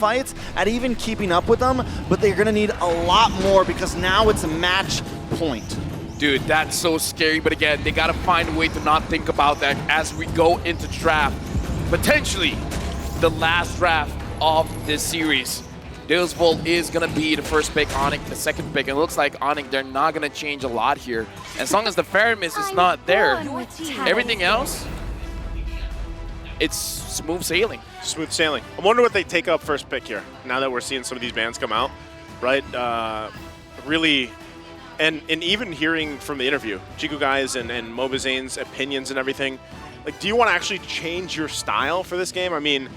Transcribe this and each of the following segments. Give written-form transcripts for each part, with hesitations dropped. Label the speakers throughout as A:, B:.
A: fights at even keeping up with them, but they're going to need a lot more because now it's a match point.
B: Dude, that's so scary, but again, they gotta find a way to not think about that as we go into draft. Potentially, the last draft of this series. DEVU is gonna be the first pick, ONIC the second pick, and it looks like ONIC, they're not gonna change a lot here. As long as the Faramis is not there, everything else, it's smooth sailing.
C: Smooth sailing. I wonder what they take up first pick here, now that we're seeing some of these bands come out, right? Really, and even hearing from the interview, Jiku guys and Mobizane's opinions and everything, like, do you want to actually change your style for this game? I mean,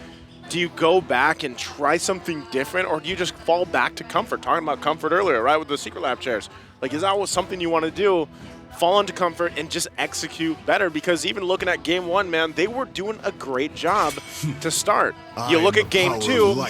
C: do you go back and try something different, or do you just fall back to comfort? Talking about comfort earlier, right, with the Secret Lab chairs. Like, is that something you want to do? Fall into comfort and just execute better, because even looking at game one, man, they were doing a great job to start. You look at game two,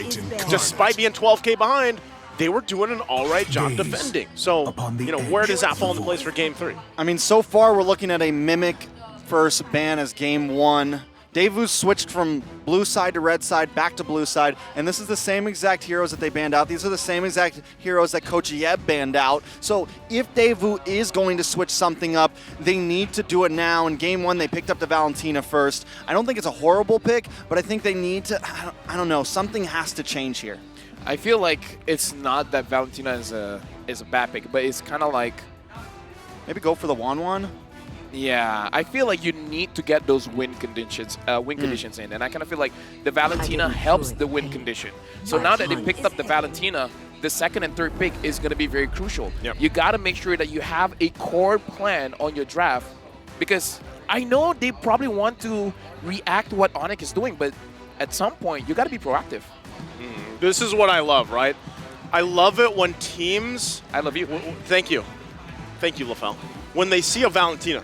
C: despite being 12K behind, they were doing an all right job defending. So, you know, where does that fall into place for game three?
A: I mean, so far we're looking at a Mimic first ban as game one. DEVU switched from blue side to red side, back to blue side, and this is the same exact heroes that they banned out. These are the same exact heroes that Coach Yeb banned out. So if DEVU is going to switch something up, they need to do it now. In game one, they picked up the Valentina first. I don't think it's a horrible pick, but I think they need to, I don't know, something has to change here.
B: I feel like it's not that Valentina is a bad pick, but it's kind of like,
A: maybe go for the Wanwan?
B: yeah, I feel like you need to get those win conditions in, and I kind of feel like the Valentina helps the win condition. So now that they picked up the Valentina, the second and third pick is going to be very crucial.
C: Yep.
B: You got to make sure that you have a core plan on your draft, because I know they probably want to react to what ONIC is doing, but at some point, you got to be proactive.
C: This is what I love, right? I love it when teams...
B: I love you.
C: Thank you. Thank you, LaFell. When they see a Valentina,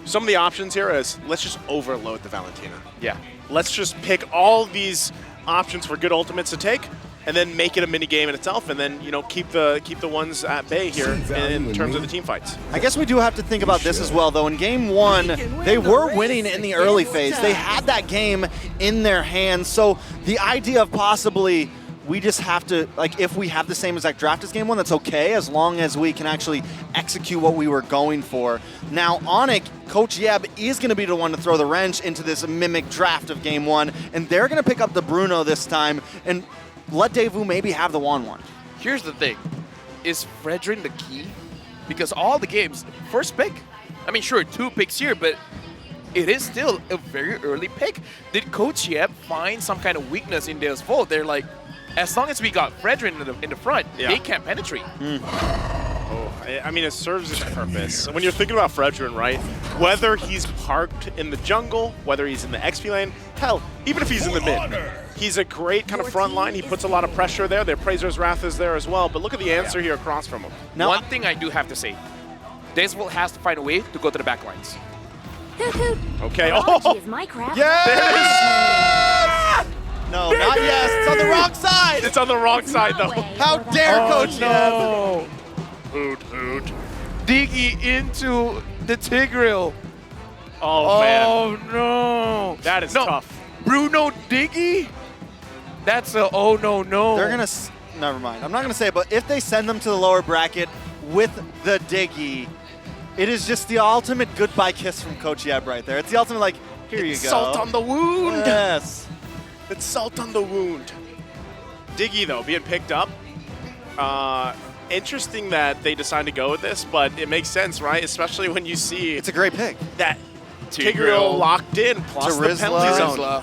C: some of the options here is, let's just overload the Valentina.
B: Yeah.
C: Let's just pick all these options for good ultimates to take, and then make it a mini game in itself, and then, you know, keep the ones at bay here in terms of the team fights.
A: I guess we do have to think about this as well, though. In game one, they were winning in the early phase. They had that game in their hands. So the idea of possibly we just have to, like, if we have the same exact draft as game one, that's okay, as long as we can actually execute what we were going for. Now, ONIC, Coach Yeb is going to be the one to throw the wrench into this Mimic draft of game one, and they're going to pick up the Bruno this time and let DEVU maybe have the Wanwan.
B: Here's the thing. Is Fredrin the key? Because all the games, first pick, I mean, sure, 2 picks here, but it is still a very early pick. Did Coach Yeb find some kind of weakness in DEVU? They're like, as long as we got Fredrin in the front, they can't penetrate.
C: Oh, I mean, it serves its purpose. When you're thinking about Fredrin, right, whether he's parked in the jungle, whether he's in the XP lane, hell, even if he's in the mid, he's a great kind of front line. He puts a lot of pressure there. Their Praiser's Wrath is there as well. But look at the answer here across from him.
B: Now, one thing I do have to say, DEVU has to find a way to go to the back lines.
C: Okay.
D: Oh, is my crap.
A: Yes! No, not yes. It's on the wrong side.
C: It's on the wrong side, though.
A: How dare Coach
B: no. Hoot. Diggy into the Tigreal.
C: Oh, man.
B: Oh, no.
C: That is tough.
B: Bruno Diggy? That's a oh, no.
A: They're going to... Never mind. I'm not going to say it, but if they send them to the lower bracket with the Diggy, it is just the ultimate goodbye kiss from Coach Yeb right there. It's the ultimate, like, here you go.
C: Salt on the wound.
A: Yes.
C: It's salt on the wound. Diggy, though, being picked up. Interesting that they decided to go with this, but it makes sense, right? Especially when you see
A: it's a great pick.
C: That Tigreal locked in, plus the penalty zone.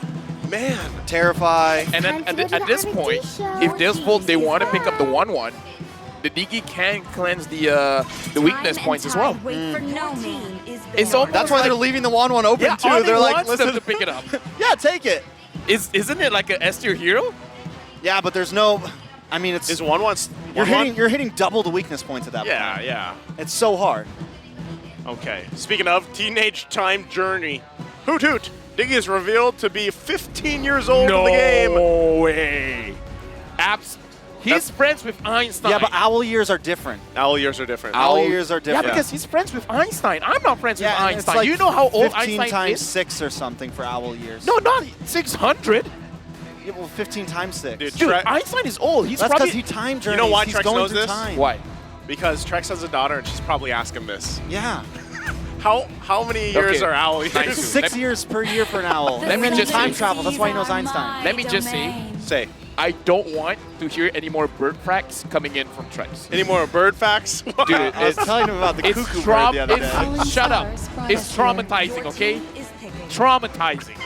C: Man.
A: Terrify.
B: And then at this point, if DEVU, they want to pick up the 1-1, the Diggy can cleanse the weakness points as well. It's almost
A: that's why they're leaving the 1-1 open, too. They're like, listen,
B: to pick it up.
A: Yeah, take it.
B: Isn't it like an S tier hero?
A: Yeah, but there's no... I mean, it's...
C: Is 1-1...
A: You're hitting double the weakness points at that point.
C: Yeah.
A: It's so hard.
C: Okay. Speaking of Teenage Time Journey, Hoot. Diggy is revealed to be 15 years old in the game.
B: No way. He's friends with Einstein.
A: Yeah, but owl years are different.
C: Owl years are different.
A: Owl years are different.
B: Yeah, because he's friends with Einstein. I'm not friends with Einstein.
A: It's like
B: you know how old
A: 15
B: Einstein
A: times
B: is?
A: 6 or something for owl years.
B: No, not 600.
A: Yeah, well, 15 times 6.
B: Dude, Einstein is old. He's
A: That's
B: probably...
A: because he time journeys.
C: You know why
A: He's
C: Trex
A: going
C: knows
A: through
C: this?
A: time.
B: Why?
C: Because Trex has a daughter, and she's probably asking this.
A: Yeah.
C: How many years
B: Okay.
C: are owl years?
B: Nice.
A: 6 years per year for an owl.
B: Let
A: And
B: me
A: then he
B: just
A: time
B: say-
A: travels. That's why he knows Einstein.
B: Let me just say, I don't want to hear any more bird facts coming in from Trex.
C: Any more bird facts?
B: Dude,
A: I was telling him about the
B: it's
A: cuckoo bird the other day.
B: Shut up. It's traumatizing, okay? Traumatizing.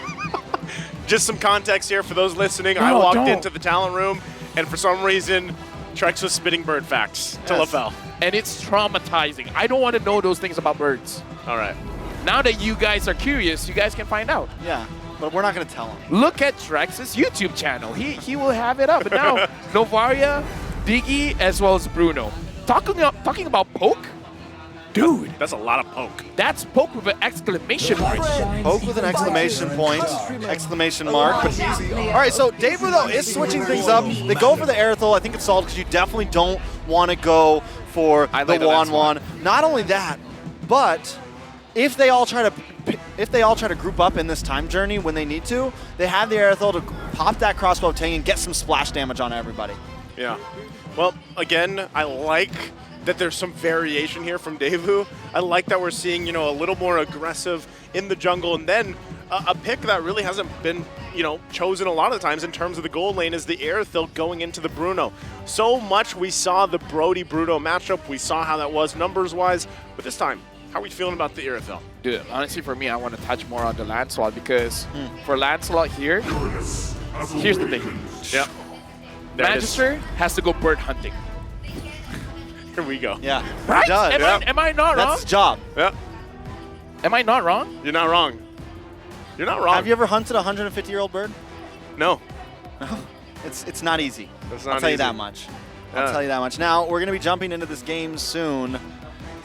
C: Just some context here for those listening. I
B: No,
C: walked
B: don't.
C: into the talent room, and for some reason, Trex was spitting bird facts to
A: Yes.
C: LaFell.
B: And it's traumatizing. I don't want to know those things about birds.
C: All right.
B: Now that you guys are curious, you guys can find out.
A: Yeah, but we're not going to tell him.
B: Look at Trex's YouTube channel. He will have it up. But now, Novaria, Diggy, as well as Bruno. Talking about poke? Dude,
C: That's a lot of poke.
B: that's poke with an exclamation mark.
A: Poke with an exclamation point, exclamation mark. But he's all right. So DEVU though is switching things up. They go for the Aerithal. I think it's solid because you definitely don't want to go for
B: I
A: the
B: like the last
A: Wan. Not only that, but if they all try to group up in this time journey when they need to, they have the Aerithal to pop that crossbow ting and get some splash damage on everybody.
C: Yeah. Well, again, I like that there's some variation here from DEVU. I like that we're seeing, a little more aggressive in the jungle, and then a pick that really hasn't been, chosen a lot of the times in terms of the gold lane is the Aerithal going into the Bruno. So much we saw the Brody-Bruno matchup. We saw how that was numbers-wise, but this time, how are we feeling about the Aerithal?
B: Dude, honestly, for me, I want to touch more on the Lancelot because for Lancelot here, here's the thing.
C: Yep. There it is.
B: Magister has to go bird hunting.
C: Here we go.
A: Yeah,
B: Right?
A: He does.
B: Am I not
A: That's
B: wrong?
A: his job.
C: Yep.
B: Am I not wrong?
C: You're not wrong. You're not wrong.
A: Have you ever hunted a 150-year-old bird?
C: No.
A: It's not easy.
C: It's
A: I'll
C: not
A: tell you
C: easy.
A: that much.
C: Yeah.
A: I'll tell you that much. Now, we're going to be jumping into this game soon.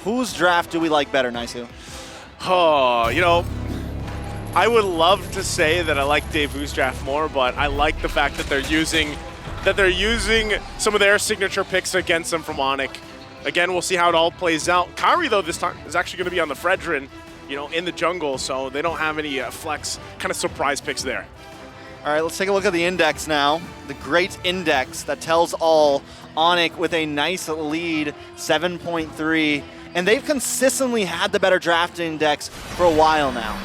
A: Whose draft do we like better, Naisu?
C: Oh, I would love to say that I like DEVU's draft more, but I like the fact that they're using some of their signature picks against them from ONIC. Again, we'll see how it all plays out. Kyrie, though, this time is actually going to be on the Fredrin, in the jungle, so they don't have any flex kind of surprise picks there.
A: All right, let's take a look at the index now. The great index that tells all. ONIC with a nice lead, 7.3. And they've consistently had the better draft index for a while now.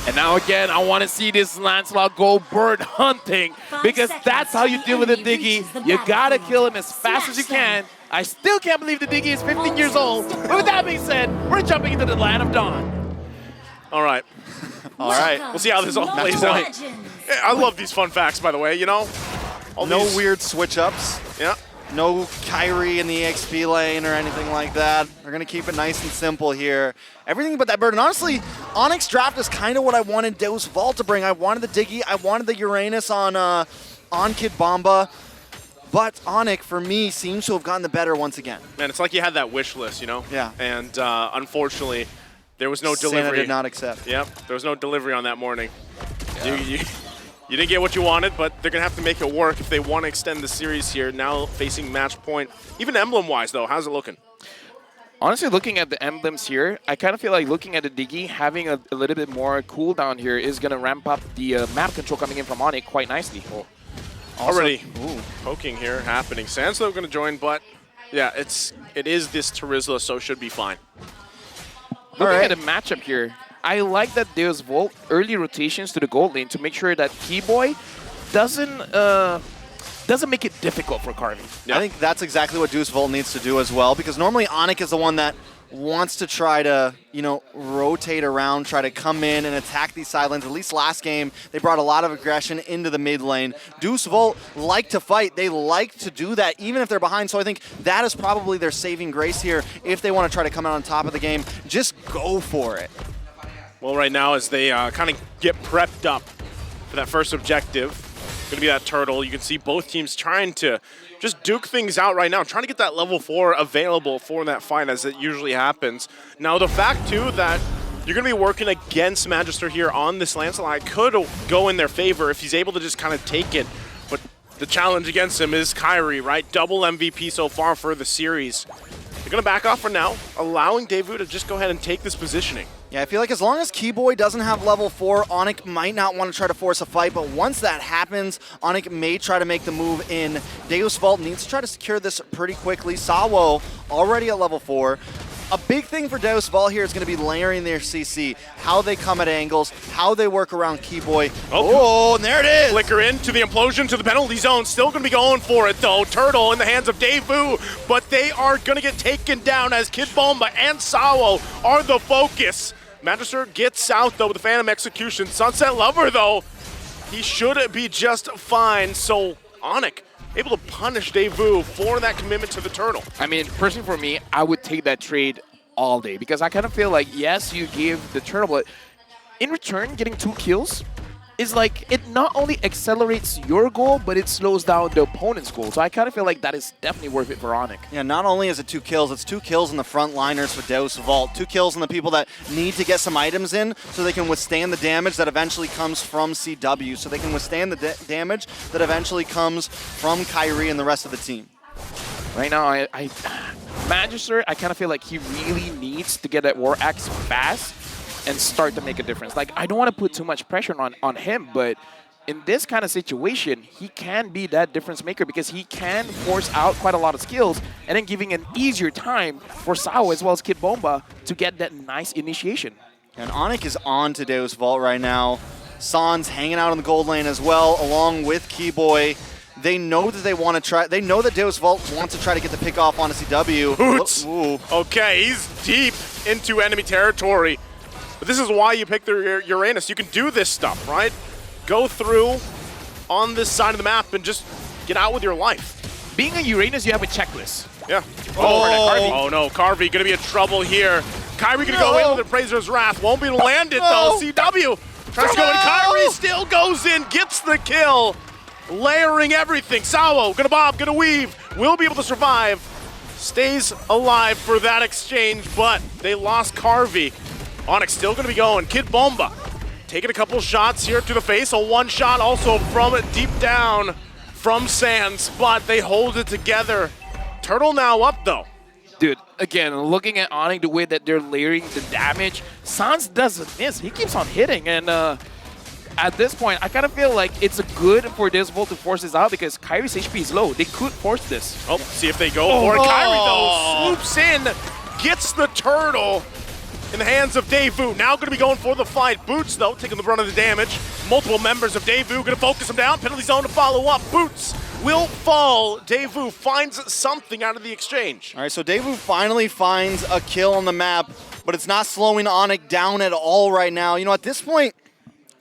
B: And now again, I want to see this Lancelot go bird hunting because that's how you deal with a Diggy. You got to kill him as fast as you can. I still can't believe the Diggy is 15 years old. But with that being said, we're jumping into the land of dawn.
C: All right.
A: All right.
C: We'll see how this all plays out. Yeah, I love these fun facts, by the way, All
A: No
C: these-
A: weird switch-ups.
C: Yeah.
A: No Kyrie in the EXP lane or anything like that. They're going to keep it nice and simple here. Everything but that bird. And honestly, ONIC's draft is kind of what I wanted Deus Vault to bring. I wanted the Diggy. I wanted the Uranus on Kid Bomba. But ONIC, for me, seems to have gotten the better once again.
C: Man, it's like you had that wish list,
A: Yeah.
C: And unfortunately, there was no
A: Santa
C: delivery.
A: did not accept.
C: Yep, there was no delivery on that morning. You didn't get what you wanted, but they're going to have to make it work if they want to extend the series here, now facing match point. Even emblem-wise, though, how's it looking?
B: Honestly, looking at the emblems here, I kind of feel like looking at the Diggy, having a little bit more cooldown here is going to ramp up the map control coming in from ONIC quite nicely.
C: Already poking here happening. Sanslow going to join, but yeah, it is this Terizla, so it should be fine.
B: Looking at the matchup here, I like that Deus Volt early rotations to the gold lane to make sure that Keyboy doesn't make it difficult for Carvey.
C: Yeah.
A: I think that's exactly what Deus Volt needs to do as well, because normally ONIC is the one that wants to try to, rotate around, try to come in and attack these side lanes. At least last game, they brought a lot of aggression into the mid lane. Deus Volt like to fight. They like to do that, even if they're behind. So I think that is probably their saving grace here. If they want to try to come out on top of the game, just go for it.
C: Well, right now, as they kind of get prepped up for that first objective, going to be that turtle. You can see both teams trying to just duke things out right now, trying to get that level 4 available for that fight as it usually happens. Now, the fact, too, that you're going to be working against Magister here on this Lancelot could go in their favor if he's able to just kind of take it. But the challenge against him is Kyrie, right? Double MVP so far for the series. They're going to back off for now, allowing DEVU to just go ahead and take this positioning.
A: Yeah, I feel like as long as Keyboy doesn't have level 4, ONIC might not want to try to force a fight, but once that happens, ONIC may try to make the move in. Deus Vult needs to try to secure this pretty quickly. Sawo already at level 4. A big thing for Deus Vult here is going to be layering their CC, how they come at angles, how they work around Keyboy. Oh, and there it is!
C: Flicker into the implosion to the penalty zone. Still going to be going for it, though. Turtle in the hands of DEVU, but they are going to get taken down as Kid Bomba and Sawo are the focus. Magister gets out, though, with the Phantom Execution. Sunset Lover, though, he should be just fine. So, ONIC able to punish DEVU for that commitment to the Turtle.
B: I mean, personally for me, I would take that trade all day because I kind of feel like, yes, you give the Turtle, but in return, getting 2 kills is like, it not only accelerates your goal, but it slows down the opponent's goal. So I kind of feel like that is definitely worth it for ONIC.
A: Yeah, not only is it 2 kills, it's 2 kills in the front liners for Deus Vult. 2 kills in the people that need to get some items in so they can withstand the damage that eventually comes from CW, so they can withstand the damage that eventually comes from Kyrie and the rest of the team.
B: Right now, Magister, I kind of feel like he really needs to get that War Axe fast and start to make a difference. Like, I don't want to put too much pressure on him, but in this kind of situation, he can be that difference maker because he can force out quite a lot of skills and then giving an easier time for Sao as well as Kid Bomba to get that nice initiation.
A: And ONIC is on to Deus Vult right now. Sans hanging out in the gold lane as well, along with Keyboy. They know that they want to try. They know that Deus Vult wants to try to get the pick off on a CW.
C: Hoots.
A: Ooh.
C: Okay, he's deep into enemy territory. But this is why you pick the Uranus. You can do this stuff, right? Go through on this side of the map and just get out with your life.
B: Being a Uranus, you have a checklist.
C: Yeah.
B: Oh
C: no, Carvey gonna be in trouble here. Kyrie gonna go in with the Appraiser's Wrath. Won't be able to land it though. CW tries to go in. Kyrie still goes in, gets the kill. Layering everything. Sawo gonna bob, gonna weave. Will be able to survive. Stays alive for that exchange, but they lost Carvey. ONIC still gonna be going. Kid Bomba taking a couple shots here to the face. A one shot also from deep down from Sands, but they hold it together. Turtle now up though.
B: Dude, again, looking at ONIC, the way that they're layering the damage, Sans doesn't miss. He keeps on hitting, and at this point, I kind of feel like it's good for Deus Vult to force this out because Kyrie's HP is low. They could force this.
C: Oh, see if they go for it. Kyrie though swoops in, gets the Turtle in the hands of DEVU. Now going to be going for the fight. Boots, though, taking the brunt of the damage. Multiple members of DEVU going to focus him down. Penalty zone to follow up. Boots will fall. DEVU finds something out of the exchange.
A: All right, so DEVU finally finds a kill on the map, but it's not slowing ONIC down at all right now. You know, at this point,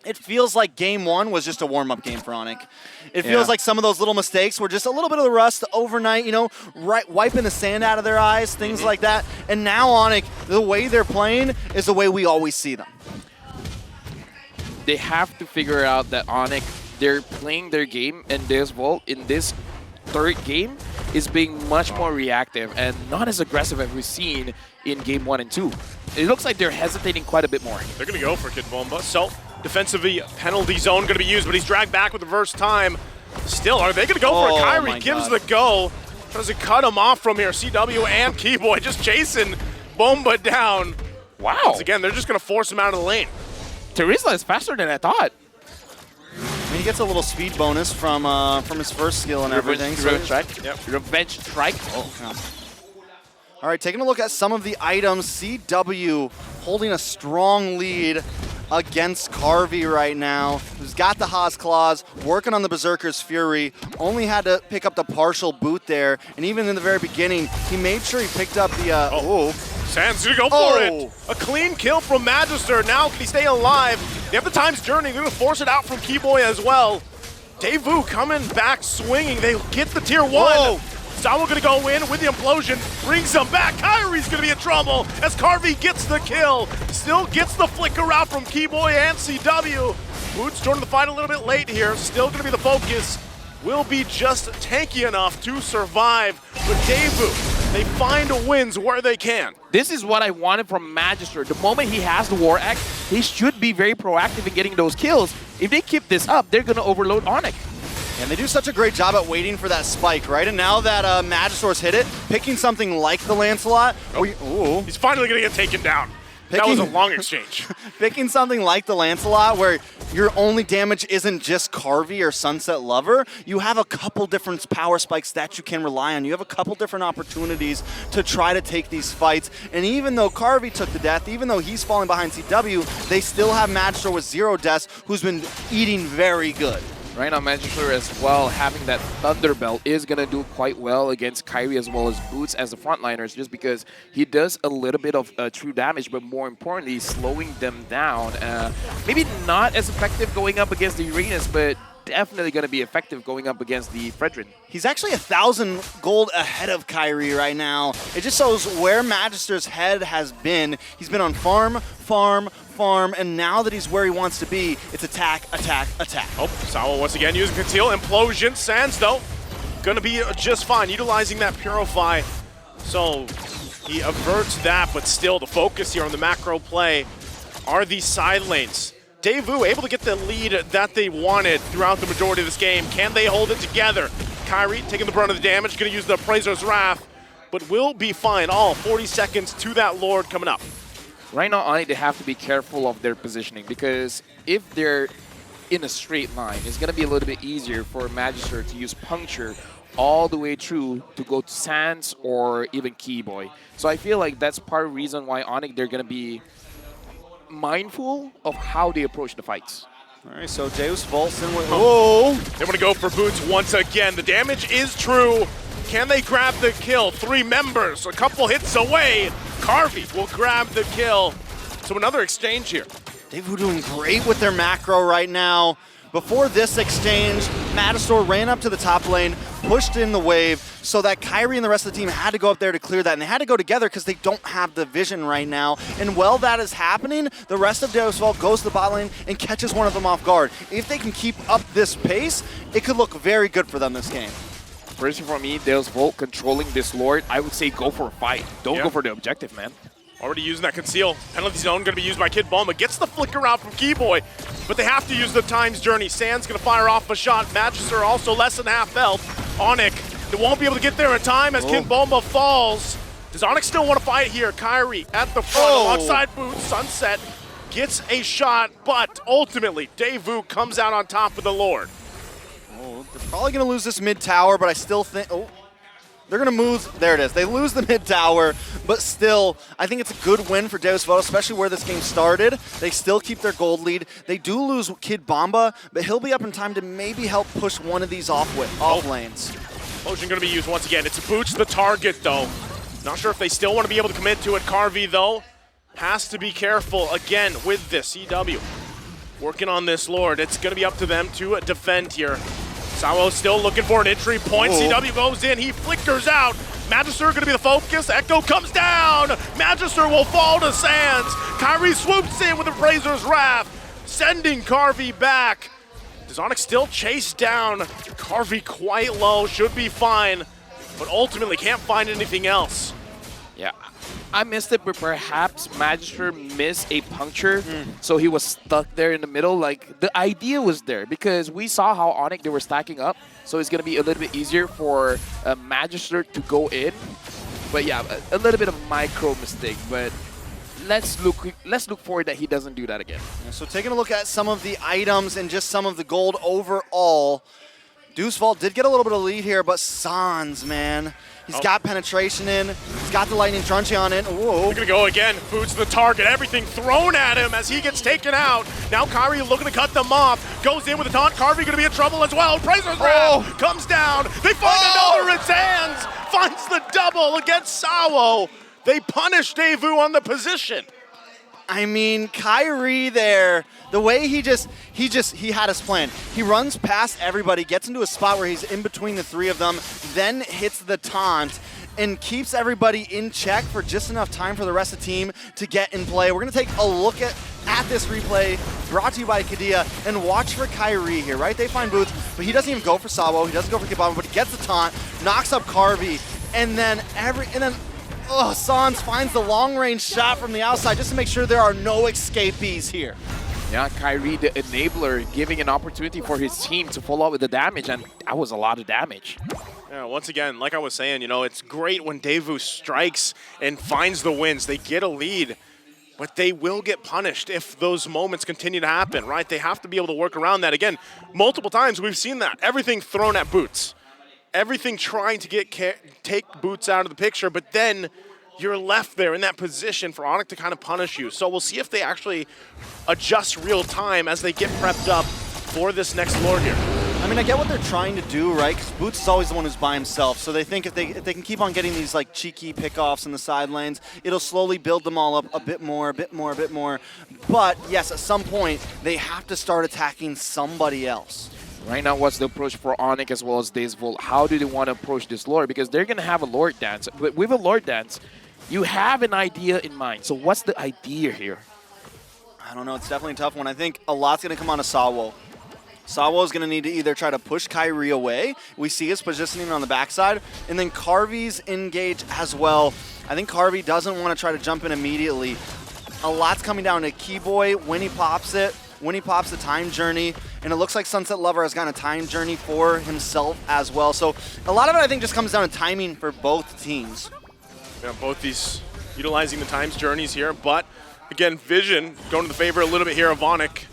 A: it feels like game 1 was just a warm-up game for ONIC. It feels like some of those little mistakes were just a little bit of the rust overnight, you know, wiping the sand out of their eyes, things like that. And now ONIC, the way they're playing is the way we always see them.
B: They have to figure out that ONIC, they're playing their game, and Deus Vult in this third game is being much more reactive and not as aggressive as we've seen in game 1 and 2. It looks like they're hesitating quite a bit more.
C: They're going to go for Kid Bomba. So, defensively, penalty zone going to be used, but he's dragged back with the first time. Still, are they going to go for it? Kyrie gives the go. Tries to cut him off from here. CW and Keyboy just chasing Bomba down.
B: Wow.
C: Once again, they're just going to force him out of the lane.
B: Terizla is faster than I thought.
A: He gets a little speed bonus from his first skill and everything.
B: Revenge strike. Yep. Revenge strike.
A: Oh, yeah. All right, taking a look at some of the items. CW holding a strong lead against Carvey right now, who's got the Haas Claws, working on the Berserker's Fury, only had to pick up the partial boot there, and even in the very beginning, he made sure he picked up the,
C: Sands gonna go for it. A clean kill from Magister. Now can he stay alive? They have the Time's Journey. They're gonna force it out from Keyboy as well. DEVU coming back swinging. They get the tier 1. Sawa gonna go in with the implosion, brings him back. Kyrie's gonna be in trouble as Carvey gets the kill. Still gets the flicker out from Keyboy and CW. Boots joining the fight a little bit late here. Still gonna be the focus. Will be just tanky enough to survive. But DEVU, they find wins where they can.
B: This is what I wanted from Magister. The moment he has the War Axe, he should be very proactive in getting those kills. If they keep this up, they're gonna overload ONIC.
A: And they do such a great job at waiting for that spike, right? And now that Magisaur's hit it, picking something like the Lancelot. Ooh.
C: He's finally going to get taken down. That was a long exchange.
A: Picking something like the Lancelot where your only damage isn't just Carvey or Sunset Lover, you have a couple different power spikes that you can rely on. You have a couple different opportunities to try to take these fights. And even though Carvey took the death, even though he's falling behind CW, they still have Magister with 0 deaths who's been eating very good.
B: Right now, Magister as well, having that Thunder Belt is going to do quite well against Kyrie as well as Boots as the frontliners, just because he does a little bit of true damage, but more importantly, slowing them down. Maybe not as effective going up against the Uranus, but definitely going to be effective going up against the Fredrin.
A: He's actually 1,000 gold ahead of Kyrie right now. It just shows where Magister's head has been. He's been on farm, and now that he's where he wants to be, it's attack, attack, attack.
C: Oh, Sawa once again using Conceal. Implosion. Sands, though, gonna be just fine, utilizing that Purify. So he averts that, but still the focus here on the macro play are these side lanes. DEVU able to get the lead that they wanted throughout the majority of this game. Can they hold it together? Kyrie taking the brunt of the damage, gonna use the Appraiser's Wrath, but will be fine. All 40 seconds to that Lord coming up.
B: Right now, ONIC, they have to be careful of their positioning, because if they're in a straight line, it's going to be a little bit easier for Magister to use Puncture all the way through to go to Sands or even Keyboy. So I feel like that's part of the reason why ONIC, they're going to be mindful of how they approach the fights.
A: All right, so Deus Volson with... Whoa!
C: They want to go for Boots once again. The damage is true. Can they grab the kill? 3 members, a couple hits away. Carvey will grab the kill. So another exchange here.
A: DEVU doing great with their macro right now. Before this exchange, Magister ran up to the top lane, pushed in the wave, so that Kyrie and the rest of the team had to go up there to clear that, and they had to go together because they don't have the vision right now. And while that is happening, the rest of Deus Vult goes to the bot lane and catches one of them off guard. If they can keep up this pace, it could look very good for them this game.
B: Personally, for me, Deus Vult controlling this Lord, I would say go for a fight. Don't go for the objective, man.
C: Already using that Conceal. Penalty Zone going to be used by Kid Bulma. Gets the flicker out from Keyboy, but they have to use the Time's Journey. Sand's going to fire off a shot. Magister also less than half health. ONIC, they won't be able to get there in time as Kid Bulma falls. Does ONIC still want to fight here? Kyrie at the front alongside Boots. Sunset gets a shot, but ultimately DEVU comes out on top of the Lord.
A: They're probably going to lose this mid tower, but I still think... They're going to move. There it is. They lose the mid tower, but still, I think it's a good win for Deus Vult, especially where this game started. They still keep their gold lead. They do lose Kid Bomba, but he'll be up in time to maybe help push one of these off lanes.
C: Potion going to be used once again. It's Boots the target, though. Not sure if they still want to be able to commit to it. Carvey, though, has to be careful again with this. CW working on this Lord. It's going to be up to them to defend here. Sawo still looking for an entry point. CW goes in. He flickers out. Magister going to be the focus. Echo comes down. Magister will fall to Sands. Kyrie swoops in with Appraiser's Wrath, sending Carvey back. Does ONIC still chase down Carvey quite low? Should be fine, but ultimately can't find anything else.
B: Yeah, I missed it, but perhaps Magister missed a puncture, so he was stuck there in the middle. Like, the idea was there, because we saw how ONIC, they were stacking up, so it's going to be a little bit easier for Magister to go in. But yeah, a little bit of a micro mistake, but let's look forward that he doesn't do that again.
A: Yeah, so taking a look at some of the items and just some of the gold overall, Deus Vult did get a little bit of lead here, but Sans, man. He's got penetration in. He's got the lightning truncheon in. Whoa.
C: They're gonna go again. Boots the target. Everything thrown at him as he gets taken out. Now Kyrie looking to cut them off. Goes in with a taunt. Carvey gonna be in trouble as well. Appraiser's Wrath comes down. They find another in Sands. Finds the double against Sawo. They punish DEVU on the position.
A: I mean, Kyrie there, the way he had his plan. He runs past everybody, gets into a spot where he's in between the 3 of them, then hits the taunt, and keeps everybody in check for just enough time for the rest of the team to get in play. We're going to take a look at this replay brought to you by Kadia, and watch for Kyrie here, right? They find Boots, but he doesn't even go for Sawo. He doesn't go for Kibama, but he gets the taunt, knocks up Carvey, and then Sans finds the long-range shot from the outside just to make sure there are no escapees here.
B: Yeah, Kyrie, the enabler, giving an opportunity for his team to follow up with the damage, and that was a lot of damage.
C: Yeah, once again, like I was saying, you know, it's great when DEVU strikes and finds the wins. They get a lead, but they will get punished if those moments continue to happen, right? They have to be able to work around that. Again, multiple times we've seen that. Everything thrown at Boots. Everything trying to take Boots out of the picture, but then you're left there in that position for ONIC to kind of punish you. So we'll see if they actually adjust real time as they get prepped up for this next Lord here.
A: I mean, I get what they're trying to do, right? Because Boots is always the one who's by himself. So they think if they can keep on getting these like cheeky pickoffs in the side lanes, it'll slowly build them all up a bit more, a bit more, a bit more. But yes, at some point, they have to start attacking somebody else.
B: Right now, what's the approach for ONIC as well as DEVU? How do they want to approach this Lord? Because they're going to have a Lord dance. But with a Lord dance, you have an idea in mind. So what's the idea here?
A: I don't know. It's definitely a tough one. I think a lot's going to come on to Sawo. Sawo is going to need to either try to push Kyrie away. We see his positioning on the backside. And then Carvy's engage as well. I think Carvy doesn't want to try to jump in immediately. A lot's coming down to Keyboy when he pops it. When he pops the time journey, and it looks like Sunset Lover has gotten a time journey for himself as well. So a lot of it, I think, just comes down to timing for both teams.
C: Yeah, both these utilizing the times journeys here, but again, Vision going to the favor a little bit here of ONIC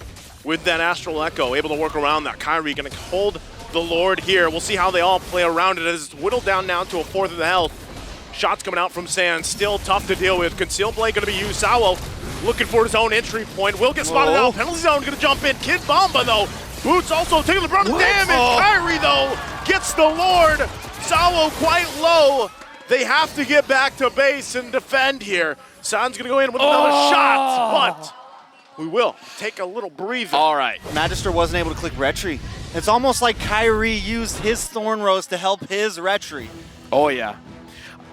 C: with that Astral Echo, able to work around that. Kyrie going to hold the Lord here. We'll see how they all play around it as it's whittled down now to a fourth of the health. Shots coming out from Sand, still tough to deal with. Concealed Blade going to be used. Sawo looking for his own entry point. Will get spotted out. Penalty zone going to jump in. Kid Bomba, though. Boots also taking the brunt of damage. Kyrie, though, gets the Lord. Sawo quite low. They have to get back to base and defend here. San's going to go in with another shot, but we will take a little breather.
B: All right.
A: Magister wasn't able to click Retry. It's almost like Kyrie used his Thorn Rose to help his Retry.
B: Oh, yeah.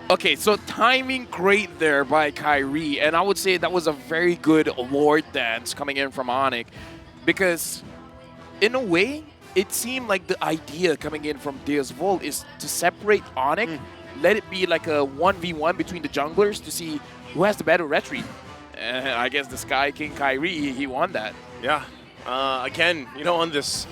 B: Okay, so timing great there by Kyrie, and I would say that was a very good Lord dance coming in from ONIC, because in a way, it seemed like the idea coming in from DEVU is to separate ONIC, let it be like a 1v1 between the junglers to see who has the better retreat. I guess the Sky King Kyrie, he won that.
C: Yeah. Again, you know, on this,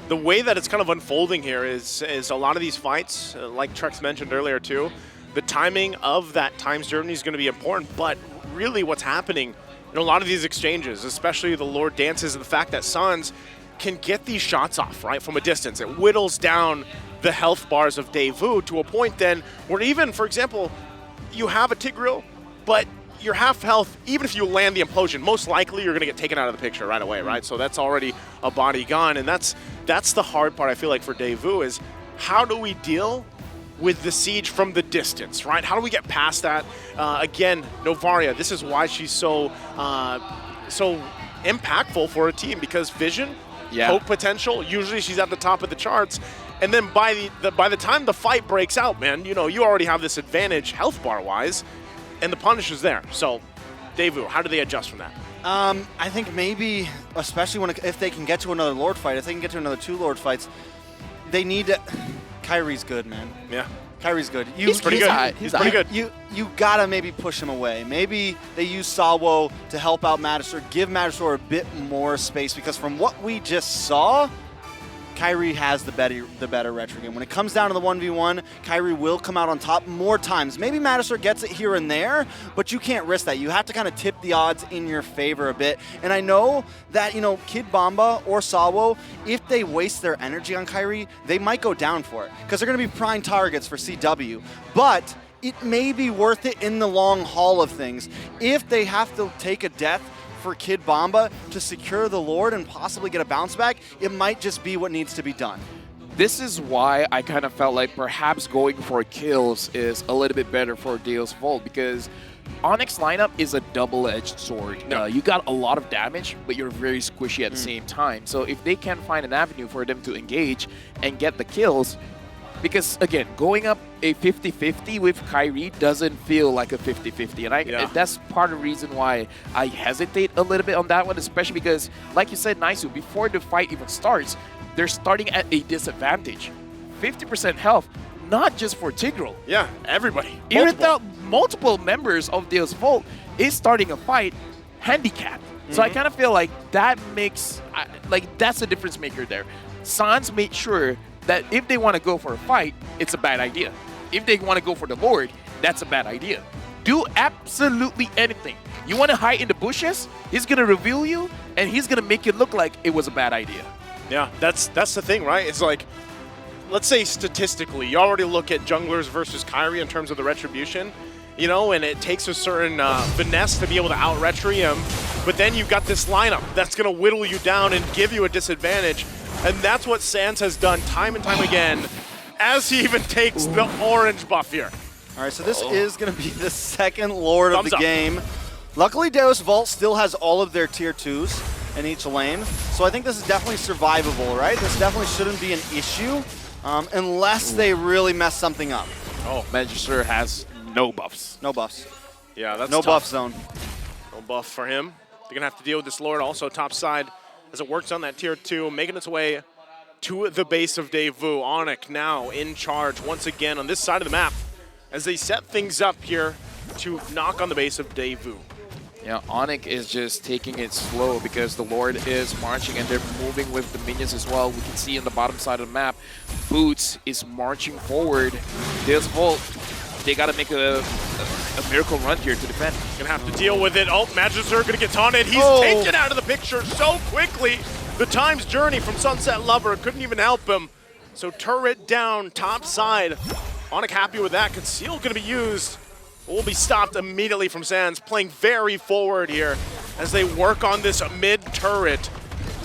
C: the way that it's kind of unfolding here is a lot of these fights, like Trex mentioned earlier too, the timing of that times journey is going to be important, but really what's happening in a lot of these exchanges, especially the Lord dances, and the fact that Suns can get these shots off, right, from a distance. It whittles down the health bars of DEVU to a point then where even, for example, you have a Tigreal, but you're half health, even if you land the implosion, most likely you're going to get taken out of the picture right away, right? So that's already a body gone, and that's the hard part, I feel like, for DEVU is how do we deal with the siege from the distance, right? How do we get past that? Again, Novaria, this is why she's so impactful for a team, because vision, poke potential, usually she's at the top of the charts, and then by the time the fight breaks out, man, you know, you already have this advantage health bar wise, and the punish is there. So, DEVU, how do they adjust from that?
A: I think maybe, especially if they can get to another Lord fight, if they can get to another 2 Lord fights, they need to. Kyrie's good, man.
C: Yeah.
A: Kyrie's good.
C: He's pretty good. He's pretty good.
A: You gotta maybe push him away. Maybe they use Sawo to help out Magister, give Magister a bit more space, because from what we just saw, Kyrie has the better retro game. When it comes down to the 1v1, Kyrie will come out on top more times. Maybe Magister gets it here and there, but you can't risk that. You have to kind of tip the odds in your favor a bit. And I know that, you know, Kid Bomba or Sawo, if they waste their energy on Kyrie, they might go down for it, because they're going to be prime targets for CW. But it may be worth it in the long haul of things. If they have to take a death for Kid Bomba to secure the Lord and possibly get a bounce back, it might just be what needs to be done.
B: This is why I kind of felt like perhaps going for kills is a little bit better for DEVU, because ONIC's lineup is a double-edged sword. You got a lot of damage, but you're very squishy at the same time. So if they can find an avenue for them to engage and get the kills, because, again, going up a 50-50 with Kyrie doesn't feel like a 50-50. And that's part of the reason why I hesitate a little bit on that one, especially because, like you said, Naisu, before the fight even starts, they're starting at a disadvantage. 50% health, not just for Tigreal.
C: Yeah, everybody.
B: Even though multiple members of DEVU is starting a fight handicapped. So I kind of feel like that makes, that's a difference maker there. Sans made sure that if they want to go for a fight, it's a bad idea. If they want to go for the Lord, that's a bad idea. Do absolutely anything. You want to hide in the bushes, he's going to reveal you, and he's going to make it look like it was a bad idea.
C: Yeah, that's the thing, right? It's like, let's say statistically, you already look at junglers versus Kyrie in terms of the retribution, you know, and it takes a certain finesse to be able to out-retry him, but then you've got this lineup that's going to whittle you down and give you a disadvantage, and that's what Sans has done time and time again, as he even takes the orange buff here.
A: All right, so this is going to be the second Lord of the
C: up.
A: game. Luckily, Deus Vault still has all of their tier 2s in each lane, so I think this is definitely survivable, right? This definitely shouldn't be an issue unless they really mess something up.
B: Oh, Magister has no buffs.
A: No buffs.
C: Yeah, that's
A: no
C: tough.
A: buff zone.
C: No buff for him. They're going to have to deal with this Lord also top side as it works on that tier 2, making its way to the base of DEVU. ONIC now in charge once again on this side of the map as they set things up here to knock on the base of DEVU.
B: Yeah, ONIC is just taking it slow because the Lord is marching and they're moving with the minions as well. We can see on the bottom side of the map, Boots is marching forward. Deus Vault, they got to make a miracle run here to defend.
C: Gonna have to deal with it. Oh, Magister gonna get taunted. He's taken out of the picture so quickly. The time's journey from Sunset Lover couldn't even help him. So turret down, top side. ONIC happy with that. Conceal gonna be used. Will be stopped immediately from Sans, playing very forward here as they work on this mid turret.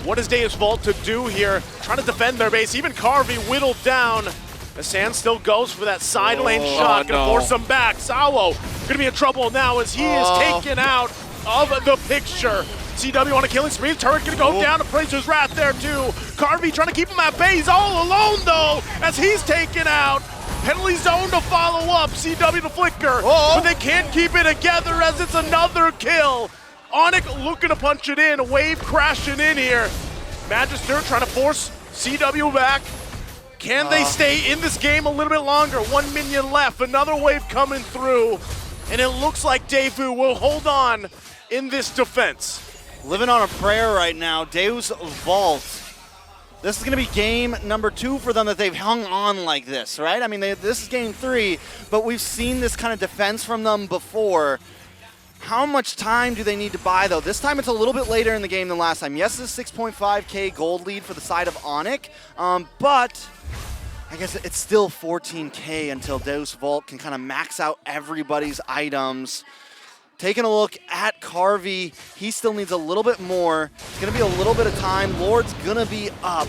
C: What is Deus Vault to do here? Trying to defend their base. Even Carvey whittled down. As Sans still goes for that side lane shot. Gonna force him back. Sawo gonna be in trouble now as he is taken out of the picture. CW on a killing spree. Turret gonna go down. Appraiser's Wrath there too. Carvey trying to keep him at bay. He's all alone though as he's taken out. Penalty zone to follow up, CW to flicker, but they can't keep it together as it's another kill. ONIC looking to punch it in, wave crashing in here. Magister trying to force CW back. Can they stay in this game a little bit longer? 1 minion left, another wave coming through, and it looks like DEVU will hold on in this defense.
A: Living on a prayer right now, Deus Vault. This is going to be game number 2 for them that they've hung on like this, right? I mean, this is game 3, but we've seen this kind of defense from them before. How much time do they need to buy, though? This time it's a little bit later in the game than last time. Yes, it's a 6.5K gold lead for the side of ONIC, but I guess it's still 14K until Deus Vault can kind of max out everybody's items. Taking a look at Carvey, he still needs a little bit more. It's going to be a little bit of time. Lord's going to be up.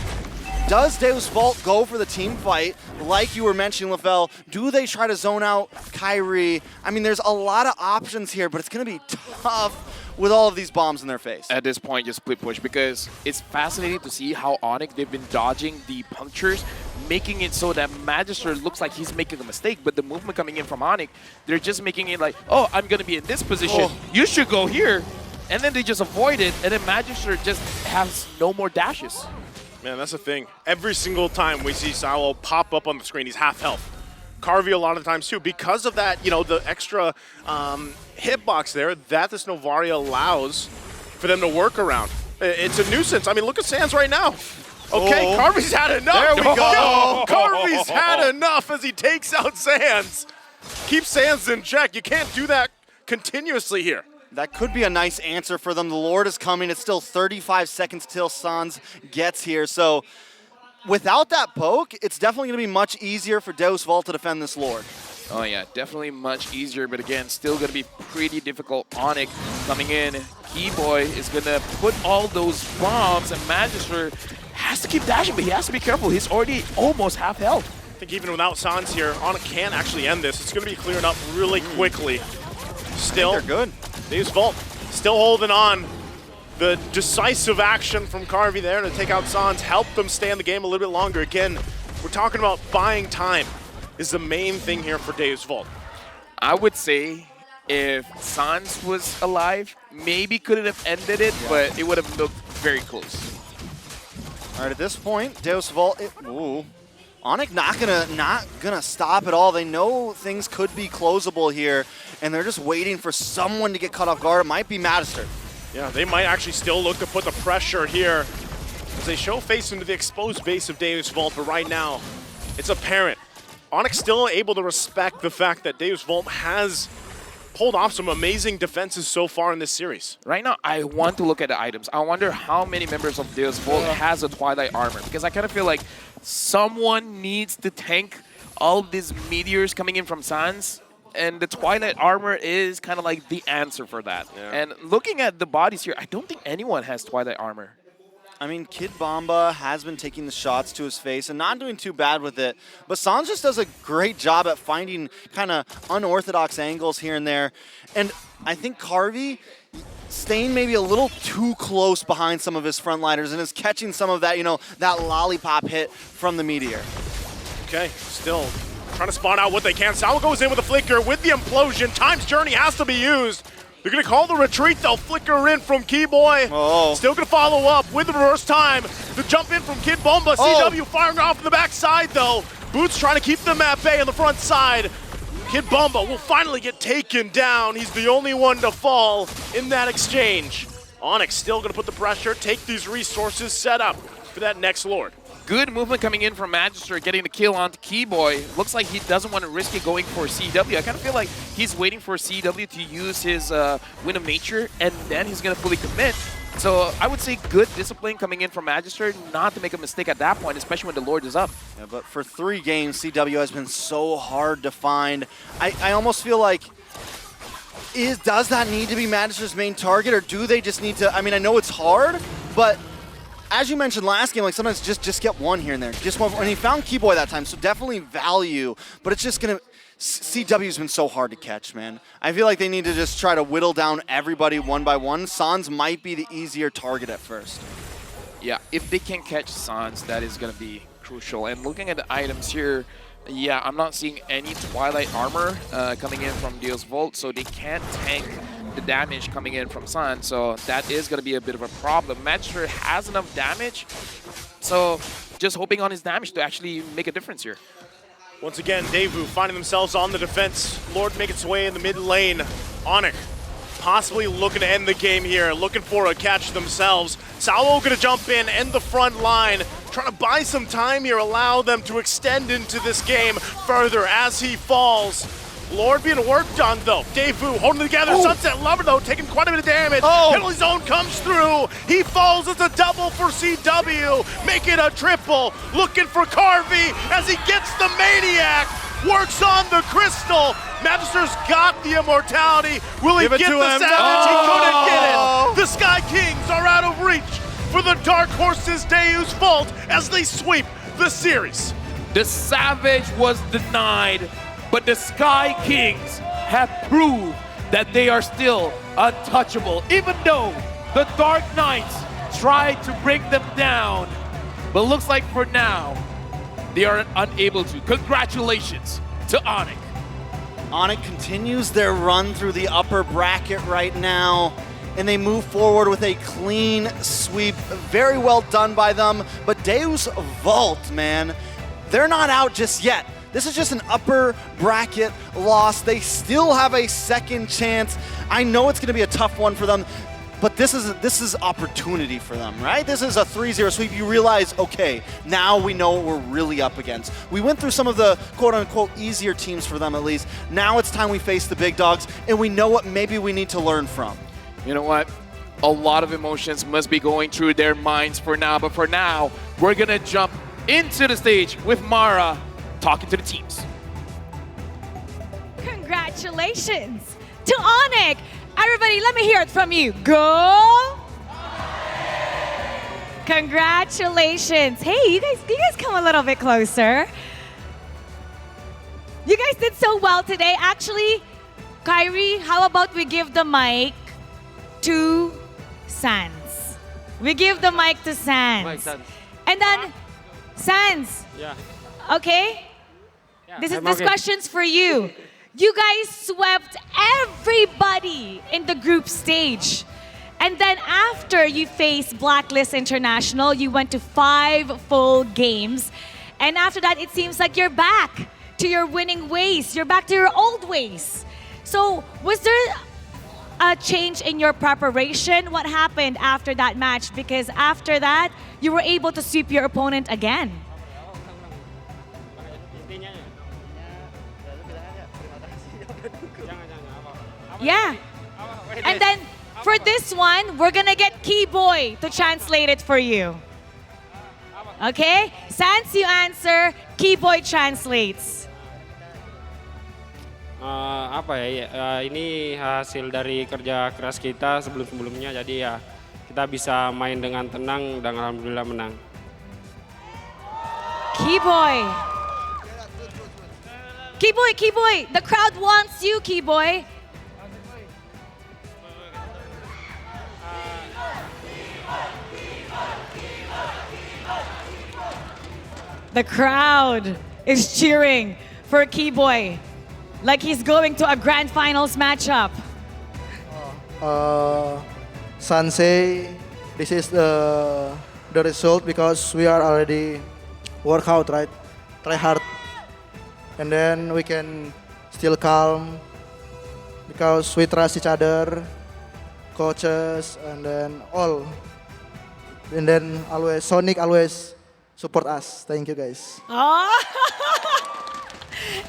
A: Does Deus Vault go for the team fight? Like you were mentioning, LaFell, do they try to zone out Kyrie? I mean, there's a lot of options here, but it's going to be tough with all of these bombs in their face.
B: At this point, just split push because it's fascinating to see how ONIC, they've been dodging the punctures, making it so that Magister looks like he's making a mistake, but the movement coming in from ONIC, they're just making it like, oh, I'm going to be in this position. You should go here. And then they just avoid it, and then Magister just has no more dashes.
C: Man, that's the thing. Every single time we see Sawo pop up on the screen, he's half health. Carvey a lot of times too, because of that, you know, the extra hitbox there that this Novaria allows for them to work around. It's a nuisance. I mean, look at Sans right now. Okay, Carvey's had enough.
A: There we go.
C: Carvey's had enough as he takes out Sans. Keep Sans in check. You can't do that continuously here.
A: That could be a nice answer for them. The Lord is coming. It's still 35 seconds till Sans gets here. So without that poke, it's definitely going to be much easier for Deus Vault to defend this Lord.
B: Oh yeah, definitely much easier, but again, still going to be pretty difficult. ONIC coming in. Keyboy is going to put all those bombs, and Magister has to keep dashing, but he has to be careful. He's already almost half health.
C: I think even without Sans here, ONIC can actually end this. It's going to be cleared up really quickly. Still,
A: they're good.
C: Deus Vault still holding on. The decisive action from Carvey there to take out Sans helped them stay in the game a little bit longer. Again, we're talking about buying time is the main thing here for Deus Vault.
B: I would say if Sans was alive, maybe couldn't have ended it, but it would have looked very close.
A: All right, at this point, Deus Vault, ONIC not gonna stop at all. They know things could be closable here, and they're just waiting for someone to get caught off guard. It might be Magister.
C: Yeah, they might actually still look to put the pressure here as they show face into the exposed base of Deus Vult, but right now, it's apparent. ONIC still able to respect the fact that Deus Vult has pulled off some amazing defenses so far in this series.
B: Right now, I want to look at the items. I wonder how many members of Deus Vult has a Twilight Armor, because I kind of feel like someone needs to tank all of these meteors coming in from Sans, and the Twilight Armor is kind of like the answer for that.
C: Yeah.
B: And looking at the bodies here, I don't think anyone has Twilight Armor.
A: I mean, Kid Bomba has been taking the shots to his face and not doing too bad with it. But Sans just does a great job at finding kind of unorthodox angles here and there. And I think Carvey staying maybe a little too close behind some of his frontliners and is catching some of that, that lollipop hit from the Meteor.
C: Okay, still trying to spawn out what they can. Sal goes in with a flicker with the implosion. Time's Journey has to be used. They're going to call the retreat, though. Flicker in from Keyboy.
A: Oh.
C: Still going to follow up with the reverse time. The jump in from Kid Bomba. CW firing off in the backside, though. Boots trying to keep them at bay on the front side. Kid Bomba will finally get taken down. He's the only one to fall in that exchange. ONIC still going to put the pressure, take these resources, set up for that next Lord.
B: Good movement coming in from Magister, getting the kill onto Keyboy. Looks like he doesn't want to risk it going for CW. I kind of feel like he's waiting for CW to use his Wind of Nature, and then he's going to fully commit. So I would say good discipline coming in from Magister, not to make a mistake at that point, especially when the Lord is up.
A: Yeah, but for 3 games, CW has been so hard to find. I almost feel like, does that need to be Magister's main target, or do they just need to, I mean, I know it's hard, but as you mentioned last game, like sometimes just get one here and there. Just one, and he found Keyboy that time, so definitely value, but it's just gonna, CW's been so hard to catch, man. I feel like they need to just try to whittle down everybody one by one. Sans might be the easier target at first.
B: Yeah, if they can catch Sans, that is gonna be crucial. And looking at the items here, yeah, I'm not seeing any Twilight Armor coming in from Deus Vult, so they can't tank the damage coming in from Sun, so that is going to be a bit of a problem. Magister has enough damage, so just hoping on his damage to actually make a difference here.
C: Once again, DEVU finding themselves on the defense. Lord making its way in the mid lane. ONIC possibly looking to end the game here, looking for a catch themselves. Salvo gonna jump in, end the front line, trying to buy some time here, allow them to extend into this game further as he falls. Lord being worked on, though. DEVU holding it together. Sunset Lover, though, taking quite a bit of damage. Penalty zone comes through. He falls. It's a double for CW. Make it a triple. Looking for Carvey as he gets the Maniac. Works on the Crystal. Magister's got the immortality. Will he get the Savage? He couldn't get it. The Sky Kings are out of reach for the Dark Horses Deus Vult as they sweep the series.
B: The Savage was denied, but the Sky Kings have proved that they are still untouchable, even though the Dark Knights tried to bring them down. But looks like for now, they are unable to. Congratulations to ONIC.
A: ONIC continues their run through the upper bracket right now, and they move forward with a clean sweep. Very well done by them, but Deus Vult, man, they're not out just yet. This is just an upper bracket loss. They still have a second chance. I know it's going to be a tough one for them, but this is opportunity for them, right? This is a 3-0 sweep. You realize, okay, now we know what we're really up against. We went through some of the quote-unquote easier teams for them at least. Now it's time we face the big dogs, and we know what maybe we need to learn from.
B: You know what? A lot of emotions must be going through their minds for now, but for now, we're going to jump into the stage with Mara talking to the teams.
D: Congratulations to ONIC. Everybody, let me hear it from you. Go! Congratulations. Hey, you guys come a little bit closer. You guys did so well today. Actually, Kyrie, how about we give the mic to Sans? We give the mic to Sans. And then, Sans.
E: Yeah.
D: Okay?
E: Yeah,
D: This question's for you. You guys swept everybody in the group stage. And then after you faced Blacklist International, you went to 5 full games. And after that, it seems like you're back to your winning ways. You're back to your old ways. So was there a change in your preparation? What happened after that match? Because after that, you were able to sweep your opponent again. Yeah. And then for this one, we're gonna get Keyboy to translate it for you. Okay? Sans you answer, Keyboy translates.
E: Apa ya, ini hasil dari kerja keras kita sebelum-sebelumnya, jadi ya kita bisa main dengan tenang dan alhamdulillah menang.
D: Keyboy. Keyboy, the crowd wants you, Keyboy. The crowd is cheering for Keyboy like he's going to a grand finals matchup.
F: Sansei, this is the result because we are already work out, right? Try hard. And then we can still calm because we trust each other, coaches, and then all. And then always, Sonic always support us. Thank you guys.
D: Oh.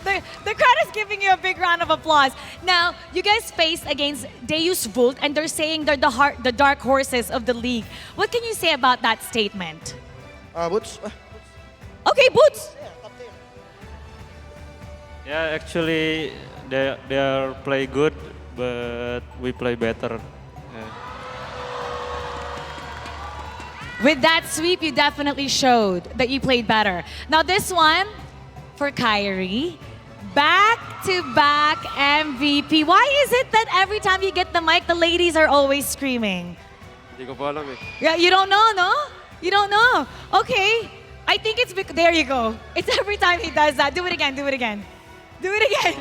D: The crowd is giving you a big round of applause. Now, you guys faced against DEVU and they're saying they're the dark horses of the league. What can you say about that statement?
F: Boots?
D: Okay, Boots.
E: Yeah, actually they play good, but we play better. Yeah.
D: With that sweep, you definitely showed that you played better. Now this one, for Kyrie, back-to-back MVP. Why is it that every time you get the mic, the ladies are always screaming?
E: Hindi ko pa alam eh.
D: Yeah, you don't know, no? You don't know. Okay, I think it's there you go. It's every time he does that. Do it again, do it again. Do it again.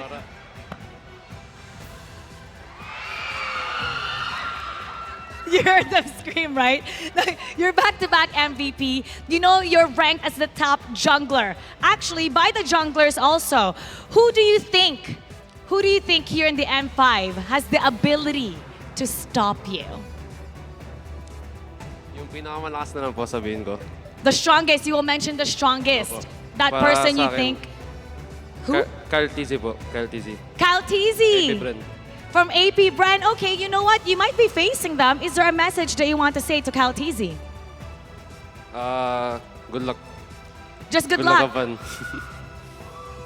D: You heard them scream, right? You're back-to-back MVP. You know you're ranked as the top jungler. Actually, by the junglers also. Who do you think here in the M5 has the ability to stop you?
E: Yung pinakamalakas na lang po sabihin ko.
D: The strongest, you will mention the strongest.
E: Opo.
D: That
E: Para
D: person
E: sa
D: you
E: akin,
D: think. Who?
E: Kyle TZ po, Kyle TZ.
D: Kyle TZ.
E: AP Brand.
D: From AP Brand. Okay, you know what? You might be facing them. Is there a message that you want to say to Kyle TZ?
E: Good luck.
D: Just good
E: Have
D: luck.
E: fun.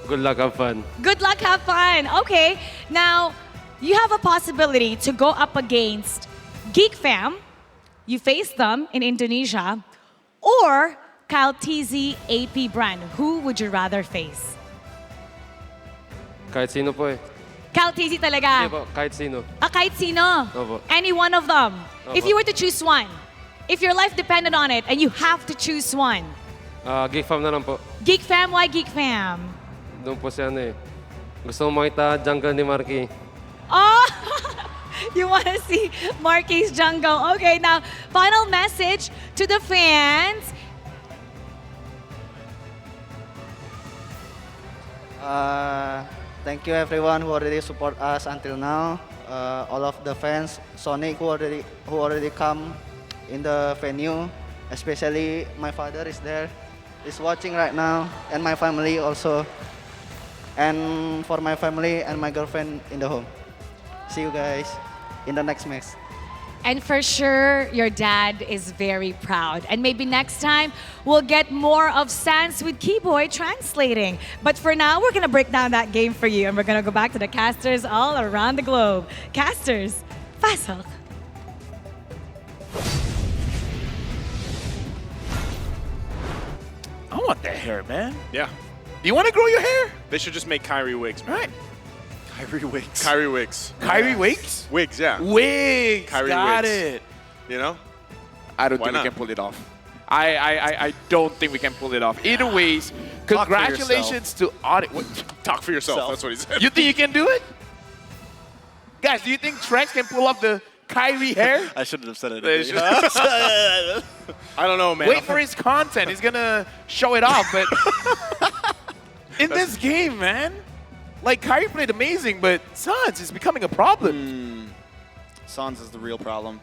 E: Good luck, have fun.
D: Good luck, have fun. Okay, now you have a possibility to go up against Geek Fam. You face them in Indonesia, or Kyle TZ AP Brand. Who would you rather face?
E: Kahit sino po eh.
D: Kyle TZ talaga.
E: Hindi po, kahit sino.
D: Kahit sino?
E: Opo.
D: Any one of them. If
E: Opo.
D: you were to choose one, if your life depended on it and you have to choose one.
E: Geek Fam na lang po.
D: Geek Fam, why Geek Fam?
E: Doon po siya ano eh. Gusto mo makita jungle ni Marky.
D: Oh, you want to see Marky's jungle. Okay, now, final message to the fans.
F: Thank you everyone who already support us until now. All of the fans, Sonic who already come in the venue. Especially my father is there, is watching right now, and my family also. And for my family and my girlfriend in the home. See you guys in the next match.
D: And for sure, your dad is very proud. And maybe next time, we'll get more of Sans with Keyboy translating. But for now, we're gonna break down that game for you. And we're gonna go back to the casters all around the globe. Casters, pasok.
B: I want that hair, man.
C: Yeah.
B: Do you want to grow your hair?
C: They should just make Kyrie wigs, man.
B: Right.
A: Kyrie Wigs.
C: Kyrie wigs.
B: Kyrie wigs?
C: Wigs, yeah.
B: Wigs.
C: Kyrie
B: Got
C: wigs.
B: it.
C: You know?
B: I don't
C: Why
B: think
C: not?
B: we can pull it off. I don't think we can pull it off. Either ways,
A: Talk for
B: congratulations to ONIC. What?
C: Talk for yourself.
A: Self.
C: That's what he said.
B: You think you can do it? Guys, do you think Trex can pull off the Kyrie hair?
A: I shouldn't have said it.
C: They should- I don't know, man.
B: Wait for his content. He's gonna show it off, but in this game, man, like Kyrie played amazing, but Suns is becoming a problem.
A: Sans is the real problem.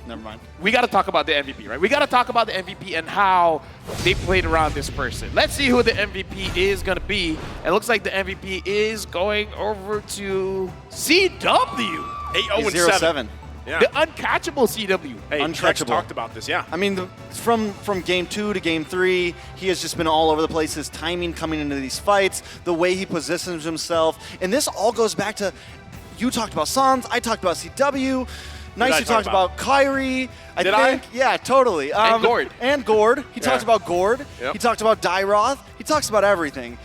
A: Never mind.
B: We got to talk about the MVP, right? We got to talk about the MVP and how they played around this person. Let's see who the MVP is going to be. It looks like the MVP is going over to CW.
C: 8-0-7. Yeah.
B: The uncatchable CW.
C: Hey, Trex
A: Untouchable.
C: talked about this, yeah.
A: I mean, from game 2 to game 3, he has just been all over the place. His timing coming into these fights, the way he positions himself. And this all goes back to, you talked about Sans, I talked about CW. Nice, you talked about Kyrie.
C: Did I?
A: Yeah, totally.
B: And Gord.
A: And Gord. He talked about Gord.
C: Yep.
A: He talked about Dyroth. He talks about everything.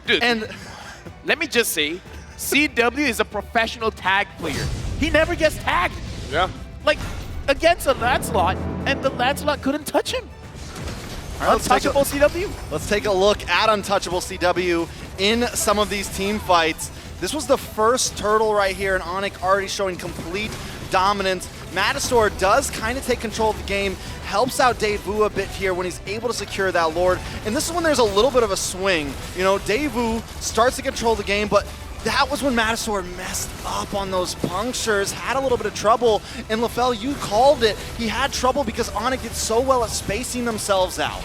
B: Dude,
A: and
B: let me just say, CW is a professional tag player. He never gets tagged.
C: Yeah.
B: Like, against a Lancelot, and the Lancelot couldn't touch him.
A: All right,
B: Untouchable CW.
A: Let's take a look at Untouchable CW in some of these team fights. This was the first turtle right here, and ONIC already showing complete dominance. Matador does kind of take control of the game, helps out DEVU a bit here when he's able to secure that Lord. And this is when there's a little bit of a swing. You know, DEVU starts to control the game, but that was when Matador messed up on those punctures, had a little bit of trouble. And LaFell, you called it. He had trouble because ONIC did so well at spacing themselves out.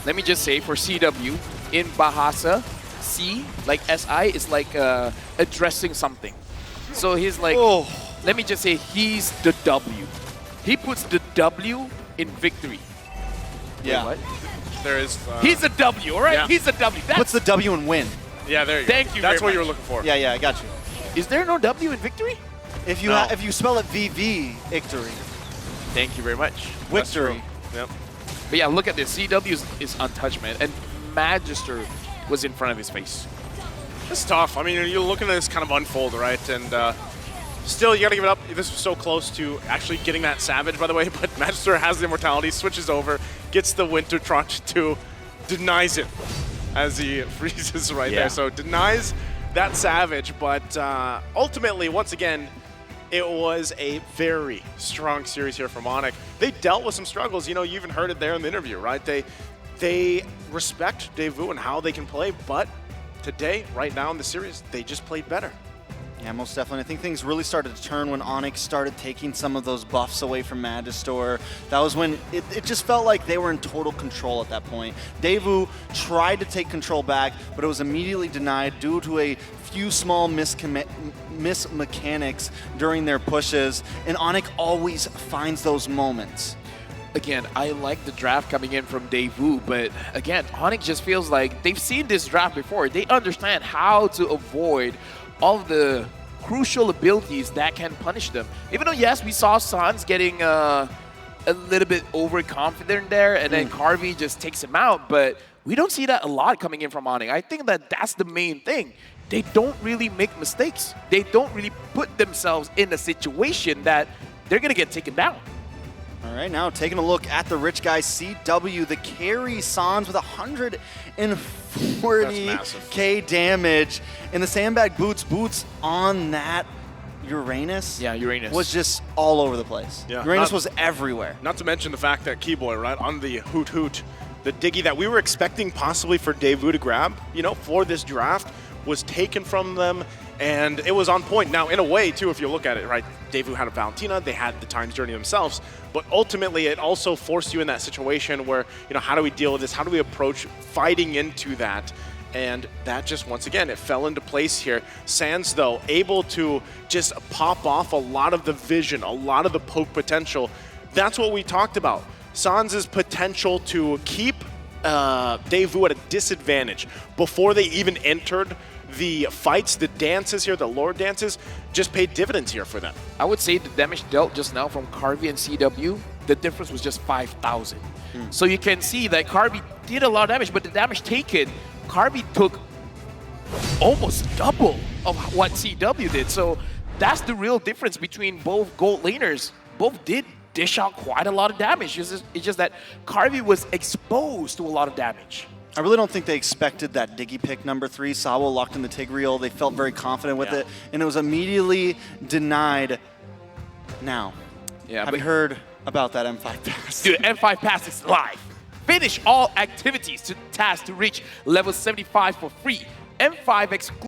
B: Let me just say, for CW, in Bahasa, C, like SI, is like addressing something. So he's like, let me just say, he's the W. He puts the W in victory.
A: Yeah.
B: Wait, what?
C: There is.
B: He's a W, all right?
C: Yeah.
B: He's a W. That's,
A: Puts the W and win.
C: Yeah, there you go.
B: Thank you
C: That's
B: very
C: what you were
B: much.
C: looking for.
A: Yeah, I got you.
B: Is there no W in victory?
A: If you
C: No.
A: if you spell it VV, victory.
B: Thank you very much.
C: That's true.
A: Victory.
C: Yep.
B: But yeah, look at this. CW is untouched, man. And Magister was in front of his face.
C: It's tough. I mean, you're looking at this kind of unfold, right? And still, you got to give it up. This was so close to actually getting that Savage, by the way. But Magister has the immortality, switches over, gets the Winter Tranche 2, denies it as he freezes right there. So denies that Savage. But ultimately, once again, it was a very strong series here from ONIC. They dealt with some struggles. You know, you even heard it there in the interview, right? They respect DEVU and how they can play, but today, right now in the series, they just played better.
A: Yeah, most definitely. I think things really started to turn when ONIC started taking some of those buffs away from Magister. That was when it just felt like they were in total control at that point. DEVU tried to take control back, but it was immediately denied due to a few small mechanics during their pushes, and ONIC always finds those moments.
B: Again, I like the draft coming in from DEVU, but again, ONIC just feels like they've seen this draft before. They understand how to avoid all of the crucial abilities that can punish them. Even though, yes, we saw Sans getting a little bit overconfident there, and then Carvey just takes him out, but we don't see that a lot coming in from ONIC. I think that that's the main thing. They don't really make mistakes. They don't really put themselves in a situation that they're going to get taken down.
A: All right, now taking a look at the rich guy CW, the carry Sans with 140k damage. And the sandbag boots on that Uranus.
B: Yeah, Uranus
A: was just all over the place.
C: Yeah,
A: Uranus was everywhere.
C: Not to mention the fact that Keyboy, right, on the Hoot Hoot, the Diggy that we were expecting possibly for DEVU to grab, you know, for this draft, was taken from them, and it was on point. Now, in a way, too, if you look at it, right, DEVU had a Valentina, they had the Times Journey themselves, but ultimately it also forced you in that situation where, you know, how do we deal with this? How do we approach fighting into that? And that just, once again, it fell into place here. Sans, though, able to just pop off a lot of the vision, a lot of the poke potential. That's what we talked about. Sans' potential to keep DEVU at a disadvantage before they even entered the fights, the dances here, the lore dances, just paid dividends here for them.
B: I would say the damage dealt just now from Carvey and CW, the difference was just 5,000. So you can see that Carvey did a lot of damage, but the damage taken, Carvey took almost double of what CW did. So that's the real difference between both gold laners. Both did dish out quite a lot of damage. It's just that Carvey was exposed to a lot of damage.
A: I really don't think they expected that Diggy pick number 3. Sawo locked in the Tigreal. They felt very confident with it, and it was immediately denied. Now, have you heard about that M5 pass?
B: Dude, M5 pass is live. Finish all activities to task to reach level 75 for free. M5 exclusive.